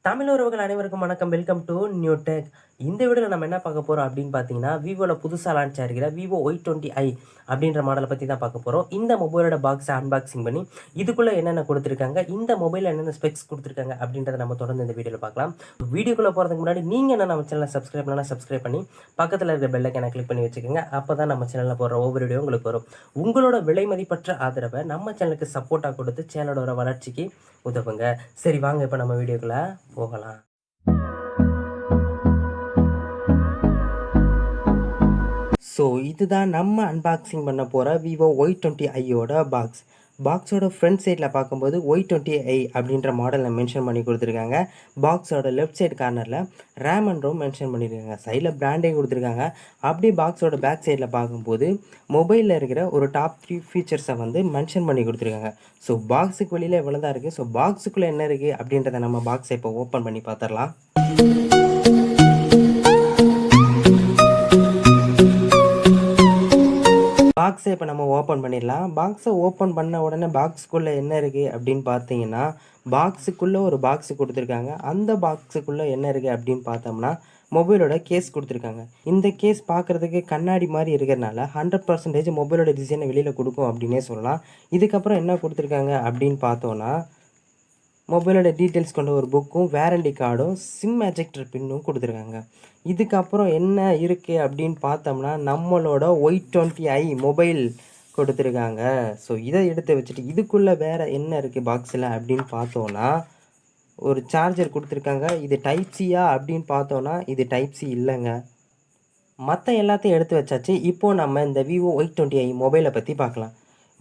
தமிழ் உறவுகள் அனைவருக்கும் வணக்கம். Welcome to new tech. இந்த வீடியோவில் நம்ம என்ன பார்க்க போகிறோம் அப்படின்னு பார்த்தீங்கன்னா, விவோவில் புதுசாக லான்ச் ஆகிருக்கிற விவோ y20i அப்படின்ற மாடலை பற்றி தான் பார்க்க போகிறோம். இந்த மொபைலோட பாக்ஸை அன்பாக்சிங் பண்ணி இதுக்குள்ளே என்னென்ன கொடுத்துருக்காங்க, இந்த மொபைலில் என்னென்ன ஸ்பெக்ஸ் கொடுத்துருக்காங்க அப்படின்றத நம்ம தொடர்ந்து இந்த வீடியோவில் பார்க்கலாம். வீடியோக்குள்ளே போகிறதுக்கு முன்னாடி நீங்கள் என்ன நம்ம சேனலை சப்ஸ்கிரைப் பண்ணி பக்கத்தில் இருக்கிற பெல் ஐக்கானை கிளிக் பண்ணி வச்சுக்கோங்க. அப்போ தான் நம்ம சேனலில் போடுற ஒவ்வொரு வீடியோ உங்களுக்கு வரும். உங்களோட விலை மதிப்பற்ற ஆதரவை நம்ம சேனலுக்கு சப்போர்ட்டாக கொடுத்து சேனலோட வளர்ச்சிக்கு உதவுங்க. சரி வாங்க இப்போ நம்ம வீடியோக்குள்ளே போகலாம். ஸோ இதுதான் நம்ம அன்பாக்சிங் பண்ண போகிற விவோ y20iயோட பாக்ஸோட ஃப்ரண்ட் சைடில் பார்க்கும்போது y20i அப்படின்ற மாடலில் மென்ஷன் பண்ணி கொடுத்துருக்காங்க. பாக்ஸோட லெஃப்ட் சைடு கார்னரில் ரேம் அண்ட் ரோம் மென்ஷன் பண்ணியிருக்காங்க. சைடில் பிராண்டே கொடுத்துருக்காங்க. அப்படியே பாக்ஸோட பேக் சைடில் பார்க்கும்போது மொபைலில் இருக்கிற ஒரு டாப் 3 ஃபீச்சர்ஸை வந்து மென்ஷன் பண்ணி கொடுத்துருக்காங்க. ஸோ பாக்ஸுக்கு வெளியில் இவ்வளோ தான் இருக்குது. ஸோ பாக்ஸுக்குள்ளே என்ன இருக்குது அப்படின்றத நம்ம பாக்ஸை இப்போ ஓப்பன் பண்ணி பார்த்துடலாம். பாக்ஸை இப்போ நம்ம ஓப்பன் பண்ணிடலாம். பாக்ஸை ஓப்பன் பண்ண உடனே பாக்ஸுக்குள்ளே என்ன இருக்குது அப்படின்னு பார்த்தீங்கன்னா, பாக்ஸுக்குள்ளே ஒரு பாக்ஸு கொடுத்துருக்காங்க. அந்த பாக்ஸுக்குள்ளே என்ன இருக்குது அப்படின்னு பார்த்தோம்னா, மொபைலோட கேஸ் கொடுத்துருக்காங்க. இந்த கேஸ் பார்க்குறதுக்கு கண்ணாடி மாதிரி இருக்கிறதுனால 100% மொபைலோட டிசைனை வெளியில் கொடுக்கும் அப்படின்னே சொல்லலாம். இதுக்கப்புறம் என்ன கொடுத்துருக்காங்க அப்படின்னு பார்த்தோன்னா, மொபைலோட டீட்டெயில்ஸ் கொண்ட ஒரு புக்கும் வேரண்டி கார்டும் சிம் எஜெக்டர் பின்னும் கொடுத்துருக்காங்க. இதுக்கப்புறம் என்ன இருக்குது அப்படின்னு பார்த்தோம்னா, நம்மளோட y20i மொபைல் கொடுத்துருக்காங்க. ஸோ இதை எடுத்து வச்சுட்டு இதுக்குள்ளே வேறு என்ன இருக்குது பாக்ஸில் அப்படின்னு பார்த்தோன்னா, ஒரு சார்ஜர் கொடுத்துருக்காங்க. இது டைப் சியா அப்படின்னு பார்த்தோன்னா இது டைப் சி இல்லைங்க. மற்ற எல்லாத்தையும் எடுத்து வச்சாச்சு. இப்போது நம்ம இந்த விவோ y20i மொபைலை பற்றி பார்க்கலாம்.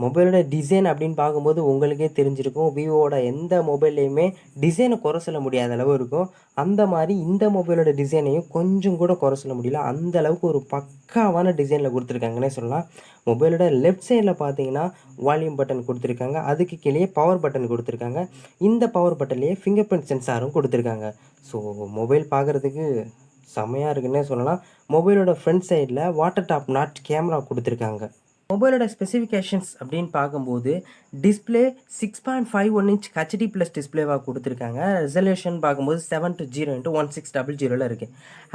மொபைலோட டிசைன் அப்படின்னு பார்க்கும்போது உங்களுக்கே தெரிஞ்சிருக்கும், விவோவோட எந்த மொபைல்லையுமே டிசைனை குறை சொல்ல முடியாத அளவு இருக்கும். அந்த மாதிரி இந்த மொபைலோட டிசைனையும் கொஞ்சம் கூட குறை சொல்ல முடியல. அந்த அளவுக்கு ஒரு பக்காவான டிசைனில் கொடுத்துருக்காங்கன்னே சொல்லலாம். மொபைலோட லெஃப்ட் சைடில் பார்த்தீங்கன்னா வால்யூம் பட்டன் கொடுத்துருக்காங்க. அதுக்கு கீழே பவர் பட்டன் கொடுத்துருக்காங்க. இந்த பவர் பட்டன்லேயே ஃபிங்கர் பிரிண்ட் சென்சாரும் கொடுத்துருக்காங்க. ஸோ மொபைல் பார்க்குறதுக்கு செம்மையாக இருக்குன்னே சொல்லலாம். மொபைலோட ஃப்ரண்ட் சைடில் வாட்டர் டாப் நாட் கேமரா கொடுத்துருக்காங்க. மொபைலோட ஸ்பெசிஃபிகேஷன்ஸ் அப்படின்னு பார்க்கும்போது டிஸ்பிளே 6.51 இன்ச் ஹெச்டி ப்ளஸ் டிஸ்பிளேவாக கொடுத்துருக்காங்க. ரெசல்யூஷன் பார்க்கும்போது 720x1600 இருக்குது.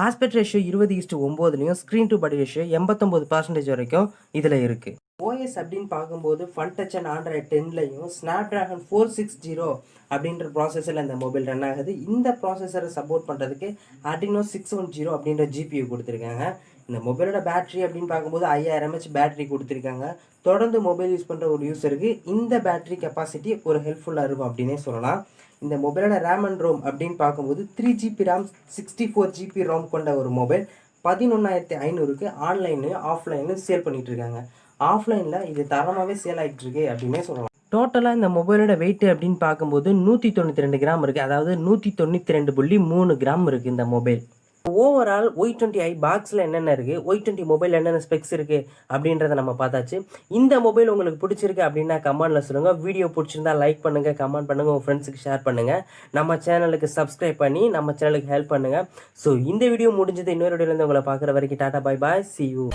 Aspect ratio 20:9 screen to body ratio 89% வரைக்கும் இதில் இருக்குது. ஓஎஸ் அப்படின்னு பார்க்கும்போது ஃபன் டச் அண்ட் ஆண்ட்ராய்ட் 10லையும் ஸ்னாப்ட்ராகன் 460 அப்படின்ற ப்ராசஸரில் இந்த மொபைல் ரன் ஆகுது. இந்த ப்ராசஸரை சப்போர்ட் பண்ணுறதுக்கு Adreno 610 அப்படின்ற ஜிபியூ கொடுத்துருக்காங்க. இந்த மொபைலோட பேட்டரி அப்படின்னு பார்க்கும்போது 5000 mAh பேட்டரி கொடுத்துருக்காங்க. தொடர்ந்து மொபைல் யூஸ் பண்ணுற ஒரு யூஸருக்கு இந்த பேட்டரி கெப்பாசிட்டி ஒரு ஹெல்ப்ஃபுல்லாக இருக்கும் அப்படின்னே சொல்லலாம். இந்த மொபைலோட ரேம் அண்ட் ரோம் அப்படின்னு பார்க்கும்போது 3GB RAM 64GB ROM கொண்ட ஒரு மொபைல் 11,500க்கு ஆன்லைனு ஆஃப்லைனு சேல் பண்ணிகிட்டு இருக்காங்க. ஆஃப்லைனில் இது தரமாகவே சேல் ஆகிட்டு இருக்கு அப்படின்னே சொல்லலாம். டோட்டலாக இந்த மொபைலோட வெயிட் அப்படின்னு பார்க்கும்போது 192 கிராம் இருக்குது. அதாவது 192.3 கிராம் இருக்குது இந்த மொபைல். ஓவரால் y20i பாக்ஸில் என்னென்ன இருக்குது, y20 மொபைல் என்னென்ன ஸ்பெக்ஸ் இருக்குது அப்படின்றத நம்ம பார்த்தாச்சு. இந்த மொபைல் உங்களுக்கு பிடிச்சிருக்கு அப்படின்னா கமெண்ட்டில் சொல்லுங்கள். வீடியோ பிடிச்சிருந்தா லைக் பண்ணுங்கள், கமெண்ட் பண்ணுங்கள், உங்கள் ஃப்ரெண்ட்ஸுக்கு ஷேர் பண்ணுங்கள். நம்ம சேனலுக்கு சப்ஸ்கிரைப் பண்ணி நம்ம சேனலுக்கு ஹெல்ப் பண்ணுங்கள். ஸோ இந்த வீடியோ முடிஞ்சது. இன்னொரு வீடியோலேருந்து உங்களை பார்க்குற வரைக்கும் tata bye bye, see you.